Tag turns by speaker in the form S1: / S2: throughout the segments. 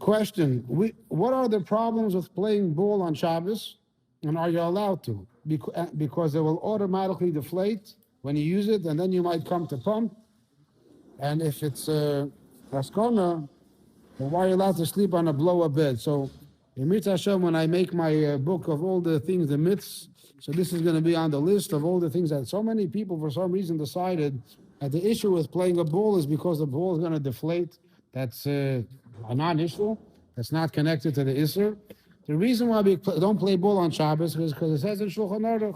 S1: Question, what are the problems with playing ball on Shabbos, and are you allowed to? Because it will automatically deflate when you use it, and then you might come to pump. And if it's Raskona, then why are you allowed to sleep on a blow-up bed? So, in Mitzvah Hashem, when I make my book of all the things, the myths, so this is going to be on the list of all the things that so many people, for some reason, decided that the issue with playing a ball is because the ball is going to deflate. That's a non-issue. That's not connected to the assur. The reason why we don't play ball on Shabbos is because it says in Shulchan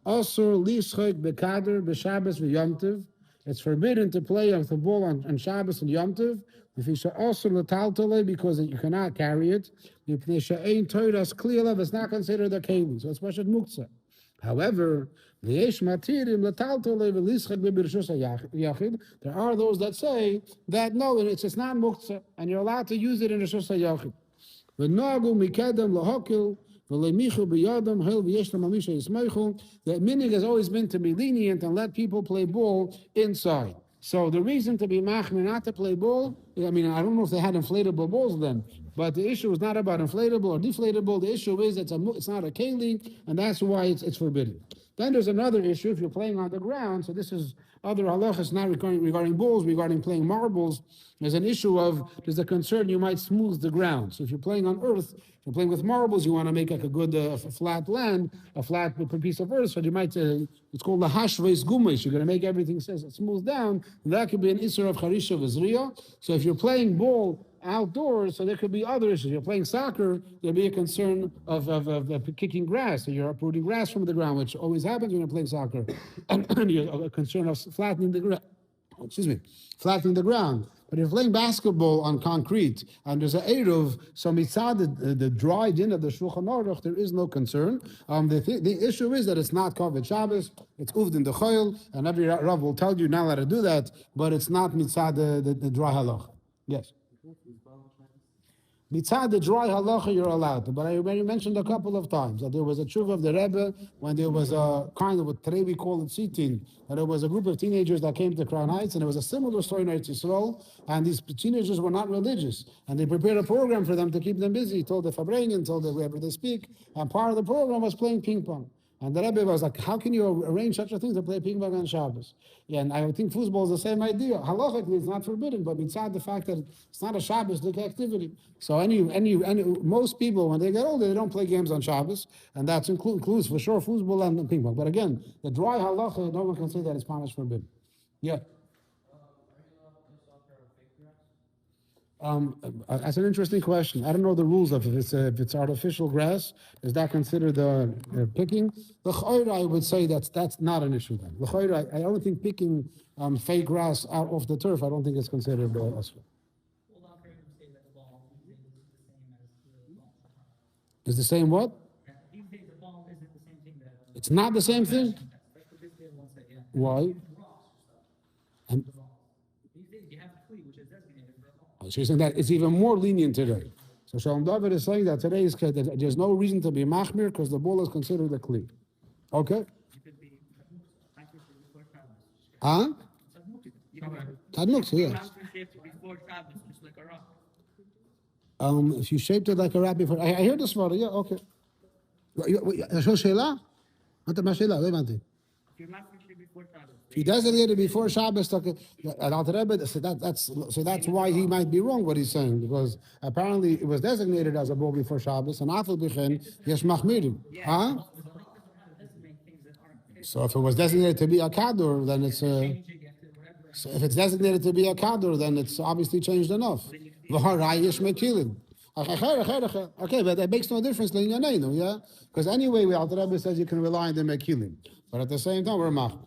S1: assur lischek bekader b'Shabbos v'yomtiv. It's forbidden to play with the ball on Shabbos and Yom Tov. If you say assur l'taltale, because you cannot carry it, it's not considered a keli, so it's pashut muktzah. However, there are those that say that no, it's not muktzah, and you're allowed to use it in a rishus hayachid. The meaning has always been to be lenient and let people play ball inside. So the reason to be machmir not to play ball, I mean, I don't know if they had inflatable balls then, but the issue is not about inflatable or deflatable. The issue is it's not a keli, and that's why it's forbidden. Then there's another issue if you're playing on the ground. So this is other halachas not regarding balls, regarding playing marbles. There's an issue of, there's a concern you might smooth the ground. So if you're playing on earth, if you're playing with marbles, you want to make like a good flat land, a flat piece of earth. So you might, it's called the hashveis gumish. You're going to make everything smooth down. And that could be an issur of charisha v'zriya. So if you're playing ball outdoors, so there could be other issues. You're playing soccer, there'll be a concern of kicking grass, so you're uprooting grass from the ground, which always happens when you're playing soccer. And you're a concern of flattening the ground. Flattening the ground. But if you're playing basketball on concrete and there's an eruv, so mitzad the dry din of the Shulchan Aruch, there is no concern. The issue is that it's not covered Shabbos, it's Uvdin Dachol, and every Rav will tell you not allowed to do that, but it's not mitzad the dry halach. Yes. Mitzad the dry halacha you're allowed to, but I already mentioned a couple of times that there was a tshuva of the Rebbe when there was a kind of what today we call it sitin, that there was a group of teenagers that came to Crown Heights, and there was a similar story in Yisroel, and these teenagers were not religious, and they prepared a program for them to keep them busy. He told the Fabrengen, told the wherever they speak, and part of the program was playing ping pong. And the Rebbe was like, how can you arrange such a thing to play ping pong on Shabbos? Yeah, and I think football is the same idea. Halachically, it's not forbidden, but besides the fact that it's not a Shabbos-like activity. So most people, when they get older, they don't play games on Shabbos, and that includes for sure football and ping pong. But again, the dry halacha, no one can say that it's punished forbidden. Yeah. That's an interesting question. I don't know the rules of it. If it's artificial grass, is that considered picking? L'chayra, I would say that's not an issue then. L'chayra, I don't think picking fake grass out off the turf, I don't think it's considered assur. Is the same what? It's not the same thing? Why? And so you're saying that it's even more lenient today. So Shalom David is saying that today is that there's no reason to be machmir because the ball is considered a kli. Okay? Huh? Tadmuksa, yes. If you shaped it like a rat before, I hear this one, yeah, okay. Sheila? If he designated before Shabbos, so that's why he might be wrong what he's saying, because apparently it was designated as a bowl before Shabbos, and after Bichin, yesh machmirim. Huh? So if it was designated to be a kaddish, then it's so if it's designated to be a kaddish, then it's obviously changed enough. Okay, but that makes no difference, yeah? Because anyway, the Alter Rebbe says you can rely on the mekilim, but at the same time, we're machmir.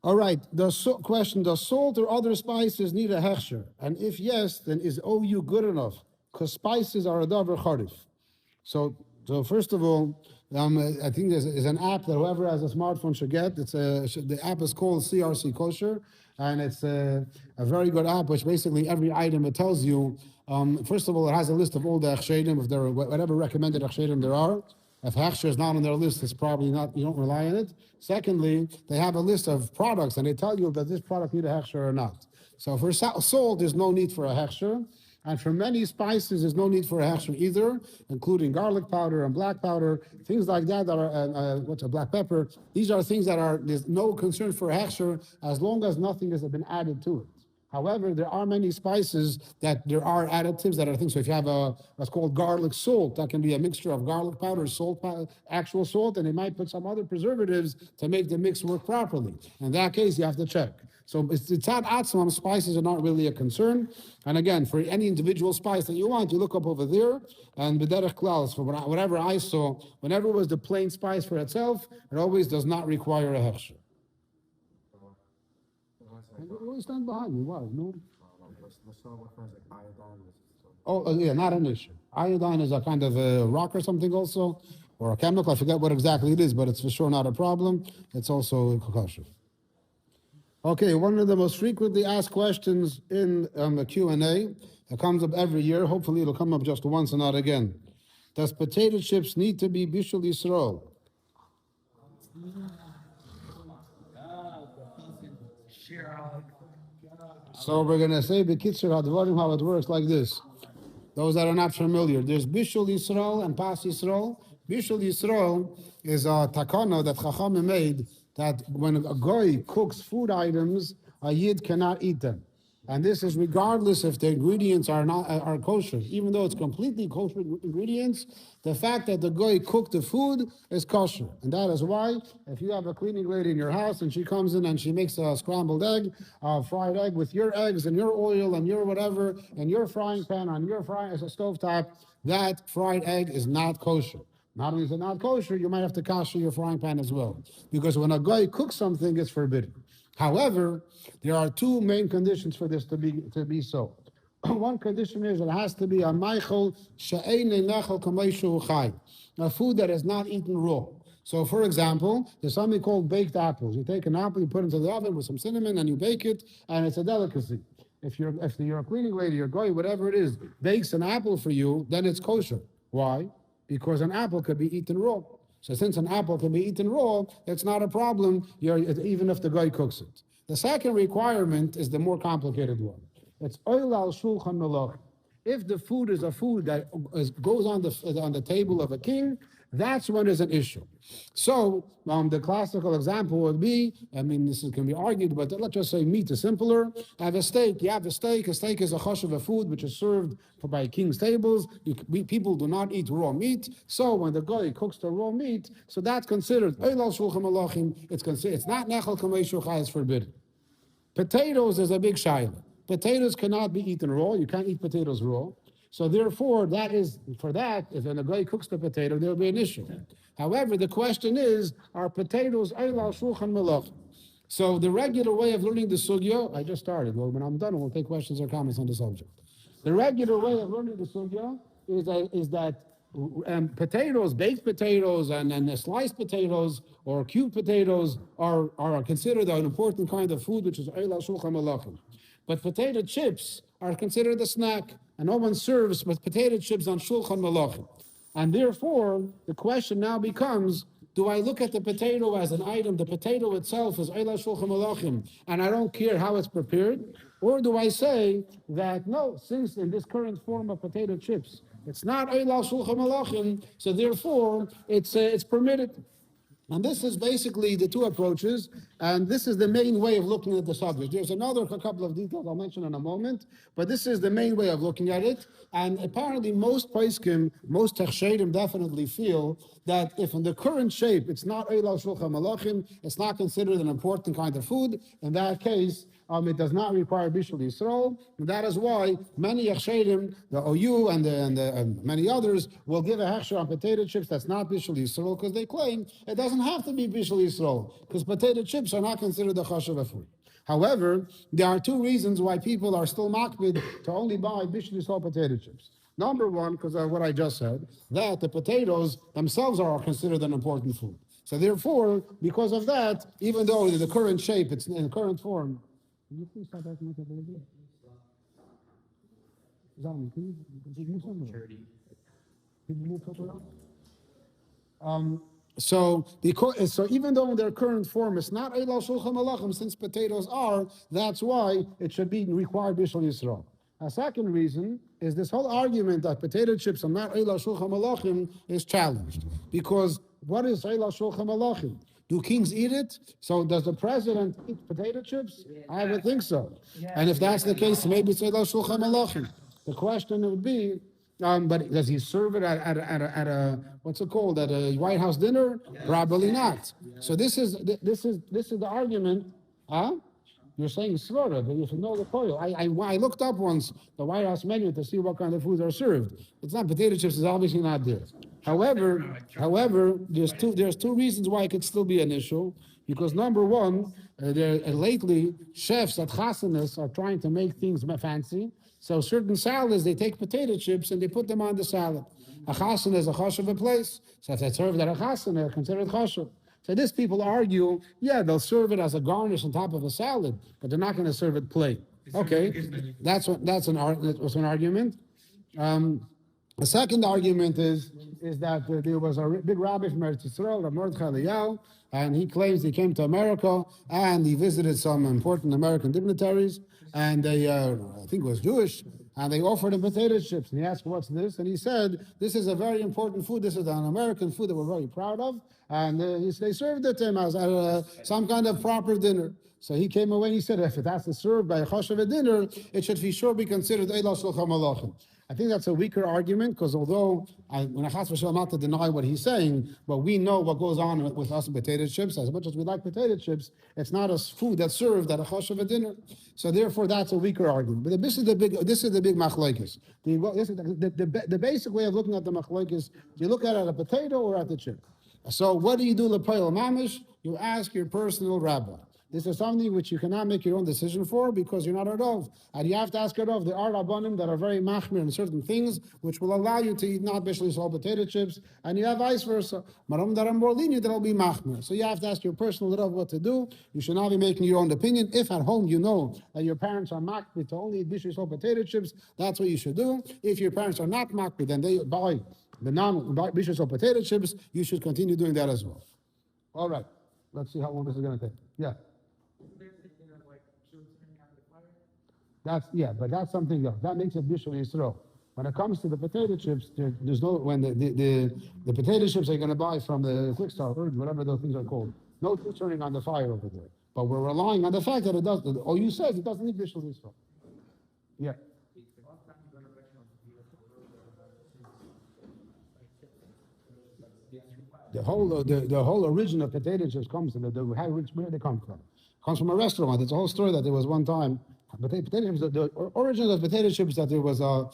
S1: All right, question, does salt or other spices need a hechsher? And if yes, then is OU good enough? Because spices are a davar charif. So first of all, I think there's an app that whoever has a smartphone should get. The app is called CRC Kosher, and it's a very good app, which basically every item it tells you. First of all, it has a list of all the hechsherim, if there are whatever recommended hechsherim there are. If hechsher is not on their list, it's probably not, you don't rely on it. Secondly, they have a list of products and they tell you that this product needs a hechsher or not. So for salt, there's no need for a hechsher. And for many spices, there's no need for a hechsher either, including garlic powder and black powder, things like that are, what's a black pepper? These are things that there's no concern for a hechsher as long as nothing has been added to it. However, there are many spices that there are additives that are things. So if you have what's called garlic salt, that can be a mixture of garlic powder, salt, actual salt, and they might put some other preservatives to make the mix work properly. In that case, you have to check. So it's not atzmam, spices are not really a concern. And again, for any individual spice that you want, you look up over there, and b'derech klal, for whatever I saw, whenever it was the plain spice for itself, it always does not require a hechsher. Always stand behind me. Why? No. Oh, yeah, not an issue. Iodine is a kind of a rock or something also, or a chemical. I forget what exactly it is, but it's for sure not a problem. It's also kosher. Okay, one of the most frequently asked questions in the Q&A, it comes up every year. Hopefully it'll come up just once and not again. Does potato chips need to be bishul Yisroel? So we're going to say b'kitzur hadvarim, how it works like this. Those that are not familiar, there's bishul Yisroel and pas Yisroel. Bishul Yisroel is a takana that Chachamim made that when a goy cooks food items, a yid cannot eat them. And this is regardless if the ingredients are kosher. Even though it's completely kosher ingredients, the fact that the goy cooked the food is kosher. And that is why, if you have a cleaning lady in your house and she comes in and she makes a scrambled egg, a fried egg with your eggs and your oil and your whatever, and your frying pan on your stovetop, that fried egg is not kosher. Not only is it not kosher, you might have to kosher your frying pan as well. Because when a guy cooks something, it's forbidden. However, there are two main conditions for this to be so. One condition is it has to be a meichel she'ein nechel kamei chai, a food that is not eaten raw. So, for example, there's something called baked apples. You take an apple, you put it into the oven with some cinnamon, and you bake it, and it's a delicacy. If you're a cleaning lady, your guy, whatever it is, bakes an apple for you, then it's kosher. Why? Because an apple could be eaten raw. So since an apple can be eaten raw, it's not a problem, even if the guy cooks it. The second requirement is the more complicated one. It's oil al shulchan melach. If the food is a food that goes on the table of a king, that's when there's an issue. So the classical example would be, this can be argued, but let's just say meat is simpler. Have a steak. You have a steak. A steak is a chashuv of food which is served by king's tables. People do not eat raw meat. So when the guy cooks the raw meat, so that's considered oilal shulchan malachim. It's not nechel kamei shuchai, it's forbidden. Potatoes is a big shaila. Potatoes cannot be eaten raw. You can't eat potatoes raw. So therefore, if a guy cooks the potato, there will be an issue. However, the question is, are potatoes eilal shulchan melach? So the regular way of learning the sugya, I just started. Well, when I'm done, we'll take questions or comments on the subject. The regular way of learning the sugya is that potatoes, baked potatoes, and sliced potatoes or cubed potatoes are considered an important kind of food, which is eilal shulchan melach. But potato chips are considered a snack, and no one serves with potato chips on shulchan malachim. And therefore, the question now becomes, do I look at the potato as an item, the potato itself is eilal shulchan malachim, and I don't care how it's prepared? Or do I say that, no, since in this current form of potato chips, it's not eilal shulchan malachim, so therefore it's permitted? And this is basically the two approaches, and this is the main way of looking at the subject. There's a couple of details I'll mention in a moment, but this is the main way of looking at it. And apparently most poskim, most hechsherim definitely feel that if in the current shape it's not eilal shulchan malachim, it's not considered an important kind of food, in that case, it does not require bishul Yisroel, and that is why many hechsherim, the OU and many others, will give a hechsher on potato chips that's not bishul Yisroel, because they claim it doesn't have to be bishul Yisroel, because potato chips are not considered a chashuv food. However, there are two reasons why people are still makbid to only buy bishul Yisroel potato chips. Number one, because of what I just said, that the potatoes themselves are considered an important food. So therefore, because of that, even though in the current shape, it's in the current form. Can you please stop acting like a baby? Zalmi, can you move somewhere? Can you move around? So even though in their current form it's not eilal shulchan malachim, since potatoes are, that's why it should be required bishul Yisroel. A second reason is this whole argument that potato chips are not Eila Shulchan Malachim is challenged. Because what is Eila Shulchan Malachim? Do kings eat it? So does the president eat potato chips? I would think so. And if that's the case, maybe it's Eila Shulchan Malachim. The question would be, but does he serve it at a what's it called, at a White House dinner? Probably not. So this is the argument. You're saying svara, but you should know the koil. I looked up once the White House menu to see what kind of foods are served. It's not potato chips. It's obviously not there. However, there's two reasons why it could still be an issue. Because number one, lately chefs at chasanas are trying to make things fancy. So certain salads, they take potato chips and they put them on the salad. A chasana is a chashuv place. So if they serve that a chasana, they're considered chashuv. So these people argue, yeah, they'll serve it as a garnish on top of a salad, but they're not going to serve it plain. Okay, that's an argument. The second argument is that there was a big rabbi from Yisroel, Mordechai, and he claims he came to America and he visited some important American dignitaries, and they, I think it was Jewish, and they offered him potato chips. And he asked, what's this? And he said, this is a very important food. This is an American food that we're very proud of. And they served it to him as some kind of proper dinner. So he came away and he said, if it has to serve by a chashuv dinner, it should for sure be considered Eila Shulchan Malachim. I think that's a weaker argument, because although when I'm not to deny what he's saying, but we know what goes on with us potato chips. As much as we like potato chips, it's not a food that's served at a chashuv dinner. So therefore, that's a weaker argument. But this is the big machlokes. The basic way of looking at the machlokes, do you look at it at a potato or at the chip? So what do you do l'poil mamish? You ask your personal rabbi. This is something which you cannot make your own decision for because you're not a rov. And you have to ask a rov. There are rabbanim that are very machmir in certain things which will allow you to eat not bishul all potato chips, and you have vice versa. Maram that are more lenient, that will be machmir. So you have to ask your personal rov what to do. You should not be making your own opinion. If at home you know that your parents are machmir to only eat bishul all potato chips, that's what you should do. If your parents are not machmir, then they buy the non-bishul all potato chips, you should continue doing that as well. All right. Let's see how long this is going to take. Yeah. But that's something else. That makes it bishul Yisroel. When it comes to the potato chips, there's no, when the potato chips are going to buy from the quick start, or whatever those things are called, no turning on the fire over there. But we're relying on the fact that it does, you says it doesn't need bishul Yisroel. Yeah. The whole origin of potato chips comes from where they come from. It comes from a restaurant. It's a whole story that there was one time. Potato chips, the origin of potato chips, that there was a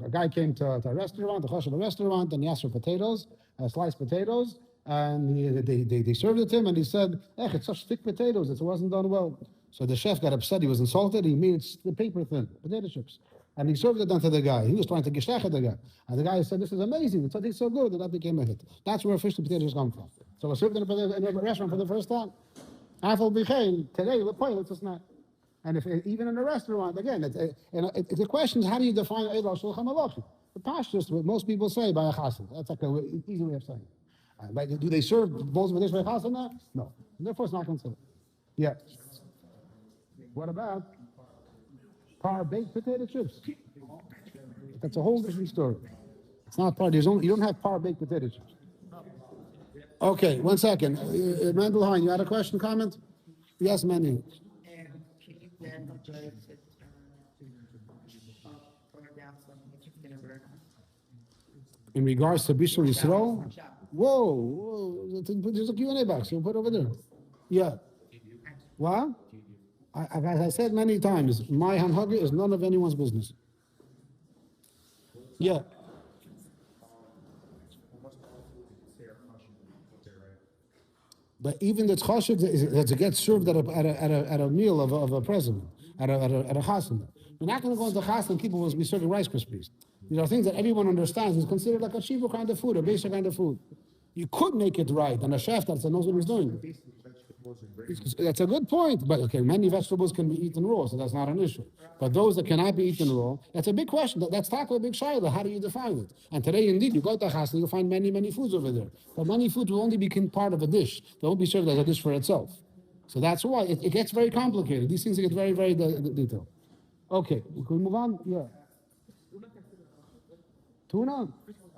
S1: guy came to a restaurant, the chashuv of a restaurant, and he asked for potatoes, sliced potatoes, and they served it to him, and he said, it's such thick potatoes, it wasn't done well. So the chef got upset, he was insulted, he made the paper thin, potato chips. And he served it unto the guy. He was trying to geshtach the guy. And the guy said, this is amazing, it's so good, that became a hit. That's where fish and potatoes come from. So it was served in a restaurant for the first time. Today, the point, it's just not. And if even in a restaurant, again, the question is, how do you define Eila Shulchan Malachim? The pashtus, what most people say by a chassan. That's like an easy way of saying it. Do they serve bowls of dish by a chassan now? No. Therefore, it's not considered. Yeah. What about par-baked potato chips? That's a whole different story. It's not par. You don't have par-baked potato chips. Okay, 1 second. Randall Hine, you had a question, comment? Yes, Manny. In regards to bishul Yisroel, whoa, there's a Q&A box. You'll put it over there. Yeah. What? As I said many times, my hanhaga is none of anyone's business. Yeah. But even the chashuv that gets served at a meal of a president, at a chasana. We're not going to go into chasana and people will be serving Rice Krispies. These are things that everyone understands. It's considered like a shiva kind of food, a basic kind of food. You could make it right, and a chef that knows what he's doing. That's a good point. But okay, many vegetables can be eaten raw, so that's not an issue. But those that cannot be eaten raw, that's a big question. That's talk a big shayla. How do you define it? And today, indeed, you go to chasana, you'll find many foods over there. But many foods will only become part of a dish. They won't be served as a dish for itself. So that's why it gets very complicated. These things get very, very detailed. Okay, we can move on? Yeah. Tuna?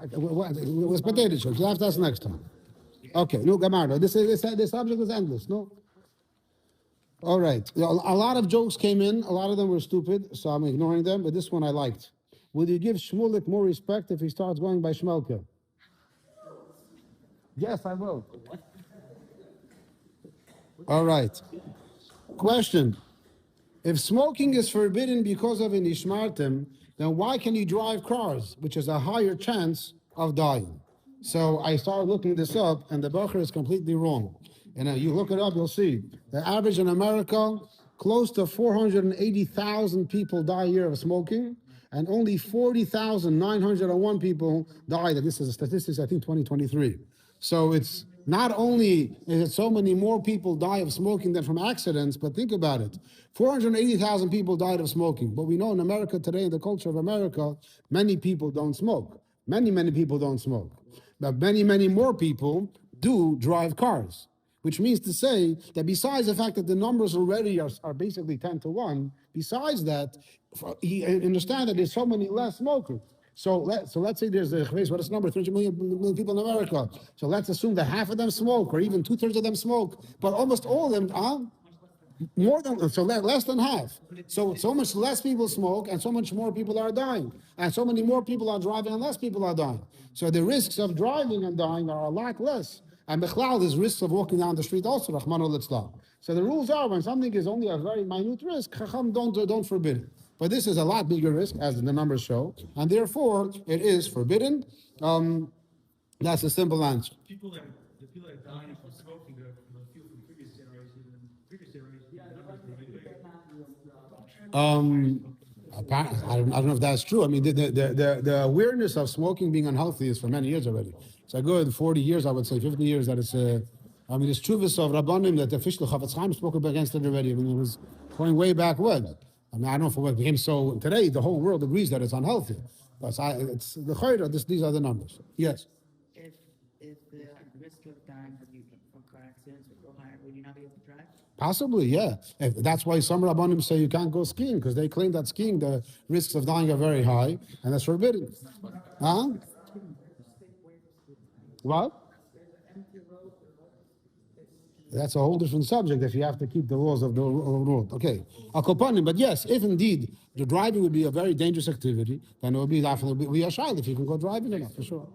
S1: With potato chips. You'll have to ask next time. Okay, no, Gamardo. This subject is endless, no? All right. A lot of jokes came in. A lot of them were stupid, so I'm ignoring them, but this one I liked. Will you give Shmulik more respect if he starts going by Shmelka? Yes, I will. All right. Question. If smoking is forbidden because of ונשמרתם, then why can you drive cars, which is a higher chance of dying? So I started looking this up, and the Bacher is completely wrong. And you look it up, you'll see. The average in America, close to 480,000 people die a year of smoking, and only 40,901 people died. This is a statistics, I think, 2023. So it's not only is it so many more people die of smoking than from accidents, but think about it. 480,000 people died of smoking. But we know in America today, in the culture of America, many people don't smoke. Many people don't smoke. But many more people do drive cars. Which means to say that besides the fact that the numbers already are basically 10 to 1, besides that, you understand that there's so many less smokers. So let's say there's a what is the number? 300 million people in America. So let's assume that half of them smoke, or even 2/3 of them smoke, but almost all of them are less than half. So much less people smoke, and so much more people are dying, and so many more people are driving, and less people are dying. So the risks of driving and dying are a lot less. And Bechlal, there's risks of walking down the street also, Rahman al-Islam. So the rules are, when something is only a very minute risk, Chacham don't forbid it. But this is a lot bigger risk, as the numbers show, and therefore it is forbidden. That's a simple answer.
S2: The people that are dying from smoking are from previous generations, and previous generations.
S1: I don't know if that's true. I mean, the awareness of smoking being unhealthy is for many years already. It's a good 40 years, I would say, 50 years that it's it's truvus of Rabbanim that the official Chavetz Chaim spoke against it already. I mean, it was going way back when. I mean, I don't know if it became so. Today, the whole world agrees that it's unhealthy. But it's the chayra. These are the numbers. Yes.
S3: If the risk of dying from car accidents would go higher, would you not be able to drive?
S1: Possibly, yeah. That's why some Rabbanim say you can't go skiing, because they claim that skiing, the risks of dying are very high, and that's forbidden. Huh? What? That's a whole different subject if you have to keep the laws of the road. Okay. But yes, if indeed the driving would be a very dangerous activity, then it would be definitely a child if you can go driving enough, for sure.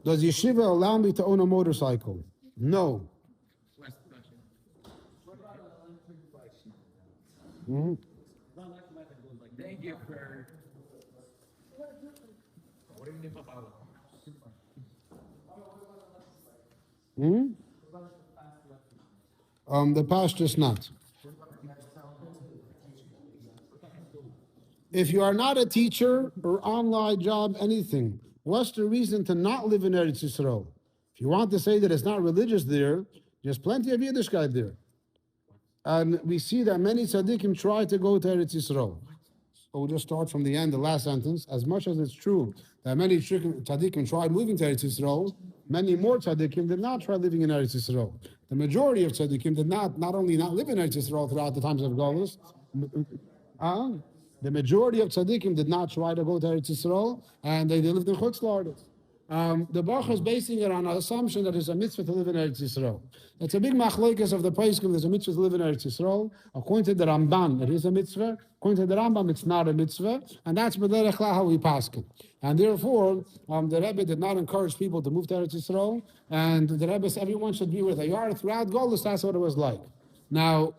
S1: Does yeshiva allow me to own a motorcycle? No. Mm-hmm.
S2: Thank you for.
S1: The past is not. If you are not a teacher or online job, anything, what's the reason to not live in Eretz Yisroel? If you want to say that it's not religious there, there's plenty of Yiddishkeit there. And we see that many tzaddikim try to go to Eretz Yisroel. So we'll just start from the end, the last sentence. As much as it's true that many tzaddikim tried moving to Eretz Yisroel, many more tzaddikim did not try living in Eretz Yisroel. The majority of tzaddikim did not only not live in Eretz Yisroel throughout the times of Golus, the majority of tzaddikim did not try to go to Eretz Yisroel, and they lived in chutz la'aretz. The Baruch is basing it on an assumption that it's a mitzvah to live in Eretz Yisroel. It's a big machlokes of the Poskim. There's a mitzvah to live in Eretz Yisroel. According to the Ramban, it is a mitzvah. According to the Rambam, it's not a mitzvah, and that's b'derech kla how we paskin. And therefore, the Rebbe did not encourage people to move to Eretz Yisroel, and the Rebbe said everyone should be where they are. Throughout Golus, that's what it was like. Now,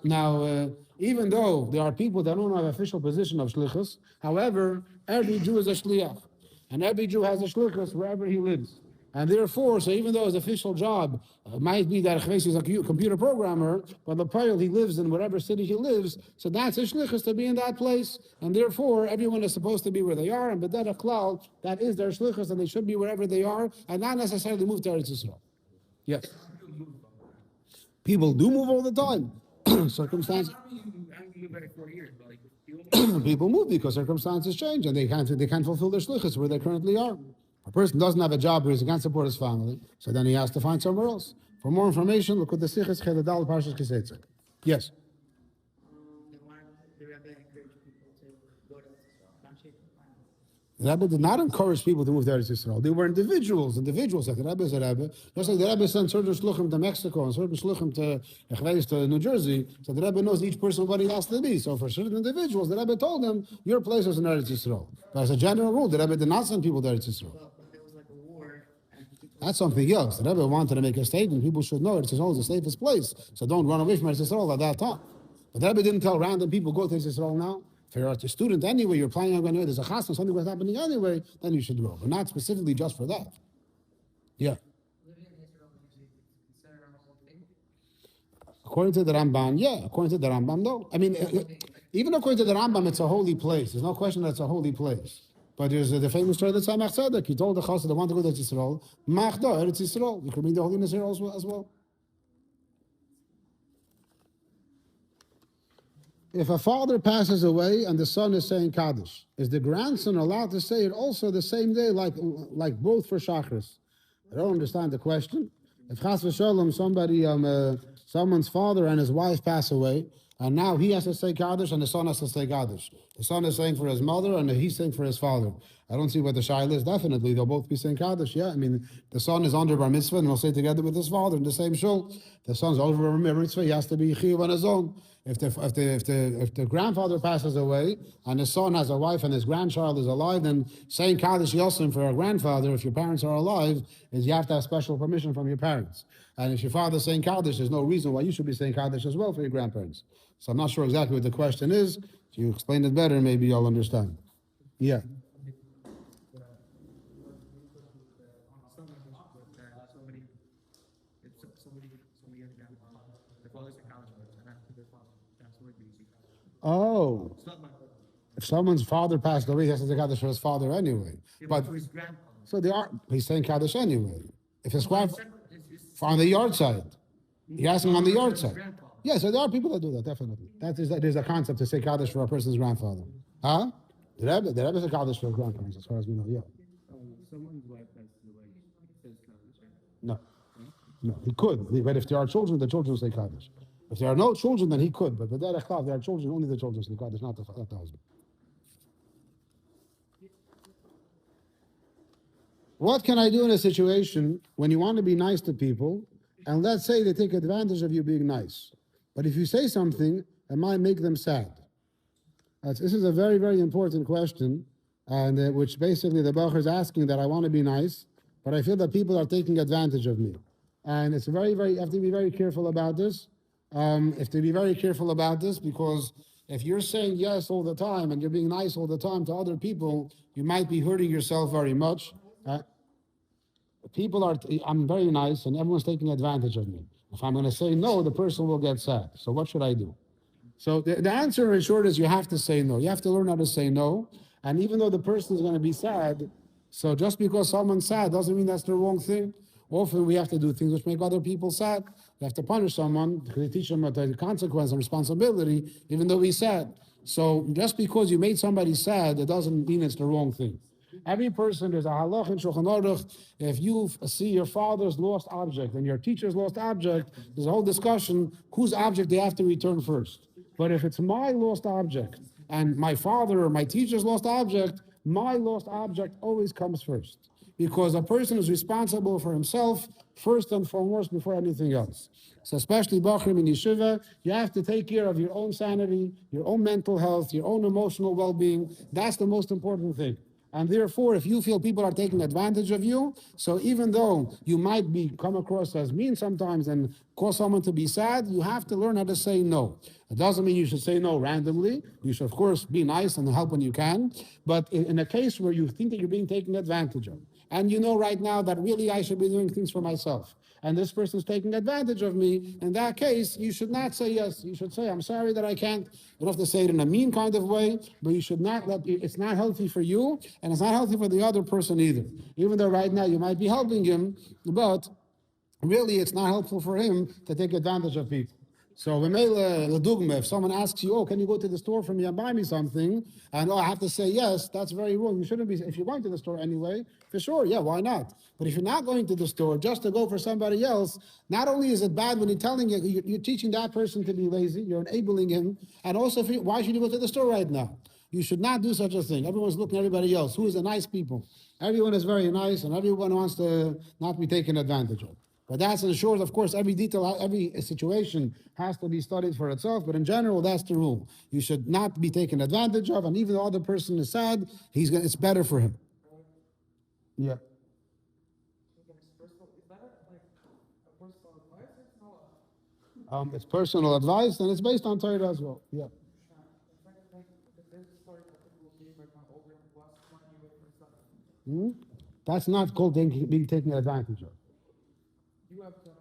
S1: even though there are people that don't have official position of shlichus, however, every Jew is a shliach. And every Jew has a shlichus wherever he lives. And therefore, so even though his official job might be that he's a computer programmer, but the pile he lives in whatever city he lives, so that's his shlichus to be in that place. And therefore, everyone is supposed to be where they are. And b'derech klal, that is their shlichus, and they should be wherever they are, and not necessarily move to Eretz Yisrael. Yes. People do move all the time. Circumstances. People move because circumstances change and they can't fulfill their shlichus where they currently are. A person doesn't have a job where he can't support his family, so then he has to find somewhere else. For more information, look at the Sichos Cheledal Parshas Kisetzek. Yes.
S3: encourage people to go to Israel.
S1: The Rebbe did not encourage people to move to Eretz Yisrael. They were individuals. Individuals, like the Rebbe is a Rebbe. Just like the Rebbe sent certain shluchim to Mexico and certain shluchim to New Jersey, so the Rebbe knows each person what he has to be. So for certain individuals, the Rebbe told them, your place is in Eretz Yisrael. But as a general rule, the Rebbe did not send people to Eretz Yisrael.
S3: But there was like a war, and people
S1: That's something else. The Rebbe wanted to make a statement. People should know Eretz Yisrael is the safest place. So don't run away from Eretz Yisrael at that time. But the Rebbe didn't tell random people, go to Eretz Yisrael now. If you're a student anyway, you're planning on going anyway, there's a chasna, something was happening anyway, then you should go. But not specifically just for that. Yeah. According to the Rambam, yeah. According to the Rambam, no. I mean, even according to the Rambam, it's a holy place. There's no question that it's a holy place. But there's the famous story that Tzemach Tzedek. He told the chasna that want to go to Eretz Yisrael, Machda, Eretz Yisrael. You can read the holiness here as well. If a father passes away and the son is saying kaddish, is the grandson allowed to say it also the same day, like both for shachris? I don't understand the question. If chas v'sholom someone's father and his wife pass away, and now he has to say kaddish and the son has to say kaddish. The son is saying for his mother and he's saying for his father. I don't see what the shaila is. Definitely, they'll both be saying kaddish. Yeah, I mean, the son is under bar mitzvah and he'll say together with his father in the same shul. The son's over bar mitzvah. He has to be chiyuv on his own. If the grandfather passes away and the son has a wife and his grandchild is alive, then saying kaddish yosim for a grandfather, if your parents are alive, is you have to have special permission from your parents. And if your father's saying kaddish, there's no reason why you should be saying kaddish as well for your grandparents. So I'm not sure exactly what the question is. If you explain it better, maybe you'll understand. Yeah. Oh, if someone's father passed away, he has to say kaddish for his father anyway. But so he's saying kaddish anyway. If his grandfather on the yard side, he has him on the yard side. Yeah, so there are people that do that, definitely. There's a concept to say kaddish for a person's grandfather. Huh? The Rebbe is a kaddish for his grandparents, as far as we know, yeah.
S2: Someone's wife passes away, says kaddish.
S1: No, he could. But if there are children, the children say kaddish. If there are no children, then he could. But if there are children, only the children say kaddish, not the husband. What can I do in a situation when you want to be nice to people, and let's say they take advantage of you being nice? But if you say something, it might make them sad. This is a very, very important question, and which basically the Bacher is asking that I want to be nice, but I feel that people are taking advantage of me. And it's very, very, you have to be very careful about this. Because if you're saying yes all the time and you're being nice all the time to other people, you might be hurting yourself very much. I'm very nice and everyone's taking advantage of me. If I'm going to say no, the person will get sad. So what should I do? So the answer in short is you have to say no. You have to learn how to say no. And even though the person is going to be sad, so just because someone's sad doesn't mean that's the wrong thing. Often we have to do things which make other people sad. We have to punish someone because they teach them the consequence and responsibility, even though he's sad. So just because you made somebody sad, it doesn't mean it's the wrong thing. Every person, there's a halach in Shulchan Aruch. If you see your father's lost object and your teacher's lost object, there's a whole discussion whose object they have to return first. But if it's my lost object and my father or my teacher's lost object, my lost object always comes first. Because a person is responsible for himself first and foremost before anything else. So especially Bachrim in yeshivah, you have to take care of your own sanity, your own mental health, your own emotional well-being. That's the most important thing. And therefore, if you feel people are taking advantage of you, so even though you might come across as mean sometimes and cause someone to be sad, you have to learn how to say no. It doesn't mean you should say no randomly. You should, of course, be nice and help when you can. But in a case where you think that you're being taken advantage of, and you know right now that really I should be doing things for myself, and this person's taking advantage of me, in that case, you should not say yes. You should say, I'm sorry that I can't. You don't have to say it in a mean kind of way, but you should not it's not healthy for you, and it's not healthy for the other person either. Even though right now you might be helping him, but really it's not helpful for him to take advantage of people. So if someone asks you, oh, can you go to the store for me and buy me something? And I have to say yes, that's very wrong. You shouldn't be, if you're going to the store anyway, for sure, yeah, why not? But if you're not going to the store just to go for somebody else, not only is it bad when you're telling you, you're teaching that person to be lazy, you're enabling him, and also why should you go to the store right now? You should not do such a thing. Everyone's looking at everybody else. Who is the nice people? Everyone is very nice, and everyone wants to not be taken advantage of. But that's ensures, of course, every detail, every situation has to be studied for itself. But in general, that's the rule. You should not be taken advantage of, and even though the other person is sad, it's better for him. Yeah. It's personal advice, and it's based on Torah as well. Yeah. That's not called being taken advantage of.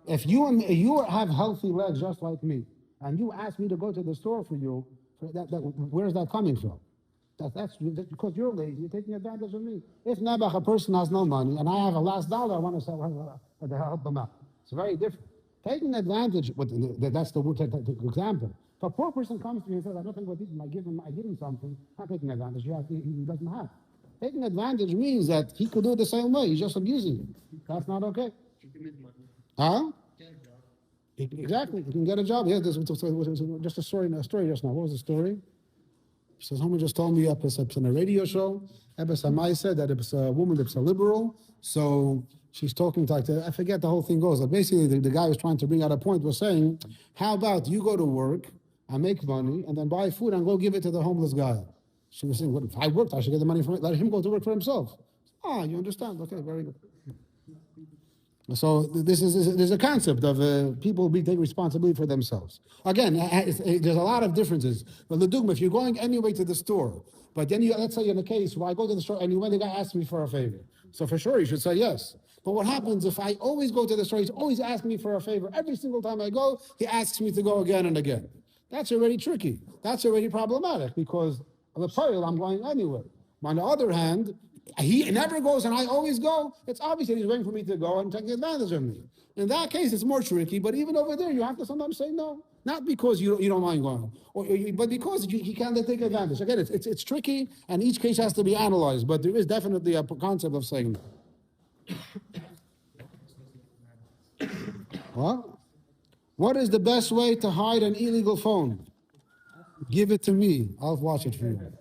S1: If you have healthy legs just like me, and you ask me to go to the store for you, where's that coming from? That's because you're lazy. You're taking advantage of me. If Nebuch, a person has no money, and I have a last dollar, I want to help them out. It's very different. Taking advantage, that's the example. If a poor person comes to me and says, I don't think what I give him something, I'm not taking advantage. He doesn't have. Taking advantage means that he could do it the same way. He's just abusing you. That's not okay. Huh? Exactly. You can get a job. Yeah, there's just a story just now. What was the story? So someone just told me on a radio show, Samai said that it's a woman that's a liberal. So she's talking to, I forget the whole thing goes. But basically, the guy was trying to bring out a point, was saying, how about you go to work and make money and then buy food and go give it to the homeless guy? She was saying, well, if I worked, I should get the money from it. Let him go to work for himself. You understand? Okay, very good. So there's a concept of people taking responsibility for themselves. Again, there's a lot of differences. But if you're going anyway to the store, but then let's say in a case where I go to the store anyway, the guy asks me for a favor. So for sure you should say yes. But what happens if I always go to the store, he's always asking me for a favor. Every single time I go, he asks me to go again and again. That's already tricky. That's already problematic because of the pile, I'm going anyway. On the other hand, he never goes and I always go. It's obvious that he's waiting for me to go and take advantage of me. In that case, it's more tricky. But even over there, you have to sometimes say no. Not because you don't mind going, but because he can't take advantage. Again, it's tricky, and each case has to be analyzed. But there is definitely a concept of saying no. What is the best way to hide an illegal phone? Give it to me. I'll watch it for you.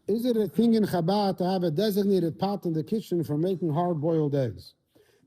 S1: Is it a thing in Chabad to have a designated pot in the kitchen for making hard-boiled eggs?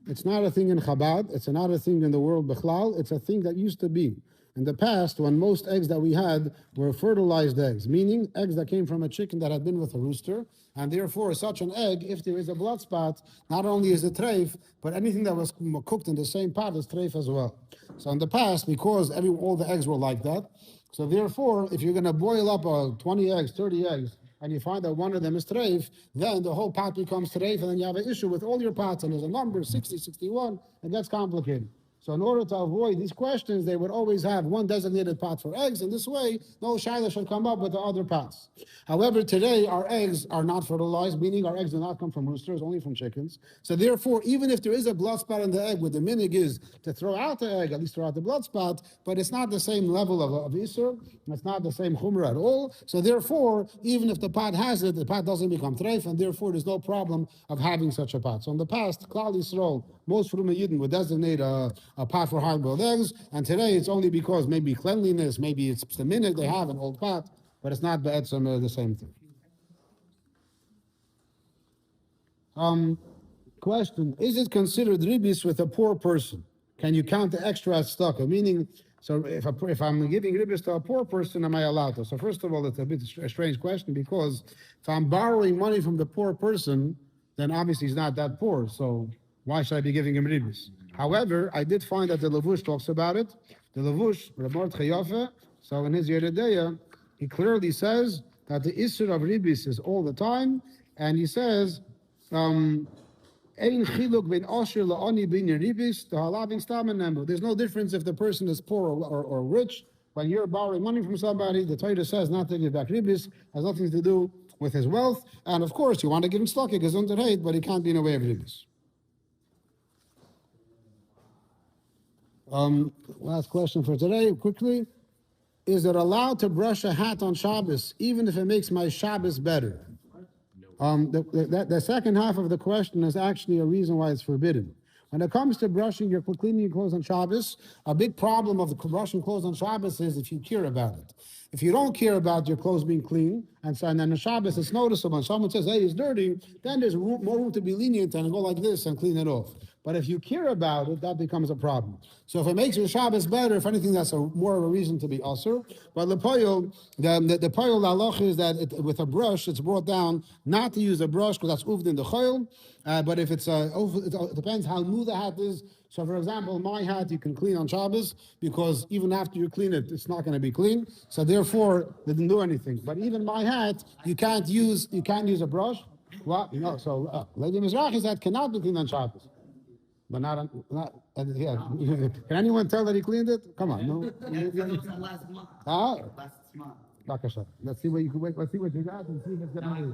S1: It's not a thing in Chabad. It's not a thing in the world Bechlal. It's a thing that used to be. In the past, when most eggs that we had were fertilized eggs, meaning eggs that came from a chicken that had been with a rooster, and therefore such an egg, if there is a blood spot, not only is it treif, but anything that was cooked in the same pot is treif as well. So in the past, because all the eggs were like that, so therefore, if you're going to boil up 20 eggs, 30 eggs, and you find that one of them is treif, then the whole pot becomes treif, and then you have an issue with all your pots, and there's a number, 60, 61, and that's complicated. So in order to avoid these questions, they would always have one designated pot for eggs, and this way, no shaila should come up with the other pots. However, today, our eggs are not fertilized, meaning our eggs do not come from roosters, only from chickens. So therefore, even if there is a blood spot in the egg, what the minig is to throw out the egg, at least throw out the blood spot, but it's not the same level of assur, it's not the same chumrah at all. So therefore, even if the pot has it, the pot doesn't become treif, and therefore there's no problem of having such a pot. So in the past, Klal Yisroel, most Frume Yidden would designate a pot for hard-boiled eggs, and today it's only because maybe cleanliness, maybe it's the minute they have an old pot, but it's not the same thing. Question: is it considered ribbis with a poor person? Can you count the extra as stock? Meaning, so if I'm giving ribbis to a poor person, am I allowed to? So first of all, it's a bit a strange question because if I'm borrowing money from the poor person, then obviously he's not that poor. So why should I be giving him ribbis? However, I did find that the Levush talks about it. The Levush, Mordechai, so in his Yeredeya, he clearly says that the assur of ribbis is all the time, and he says, there's no difference if the person is poor or rich. When you're borrowing money from somebody, the Torah says not to give back ribbis, has nothing to do with his wealth. And of course, you want to give him slaki, gesundheit, but he can't be in a way of ribbis. Last question for today, quickly. Is it allowed to brush a hat on Shabbos, even if it makes my Shabbos better? The second half of the question is actually a reason why it's forbidden. When it comes to cleaning your clothes on Shabbos, a big problem of the brushing clothes on Shabbos is if you care about it. If you don't care about your clothes being clean, and then on Shabbos it's noticeable, and someone says, hey, it's dirty, then there's more room to be lenient and go like this and clean it off. But if you care about it, that becomes a problem. So if it makes your Shabbos better, if anything, that's more of a reason to be assur. But the poyol halacha is that with a brush, it's brought down not to use a brush because that's uvdin dachol. But if it depends how new the hat is. So for example, my hat you can clean on Shabbos because even after you clean it, it's not going to be clean. So therefore, they didn't do anything. But even my hat, you can't use a brush. Well, Lady Mizrahi's hat cannot be cleaned on Shabbos. But not yeah. Can anyone tell that he cleaned it? Come on, no.
S3: Last month.
S1: Let's see what you can wait. Let's see what you got and see if it's gonna be.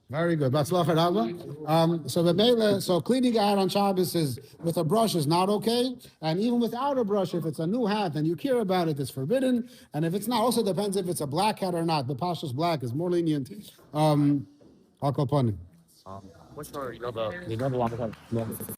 S1: Very good. So cleaning a hat on Shabbos is with a brush is not okay, and even without a brush, if it's a new hat and you care about it, it's forbidden. And if it's not, also depends if it's a black hat or not. The pashtus black is more lenient.
S4: What's your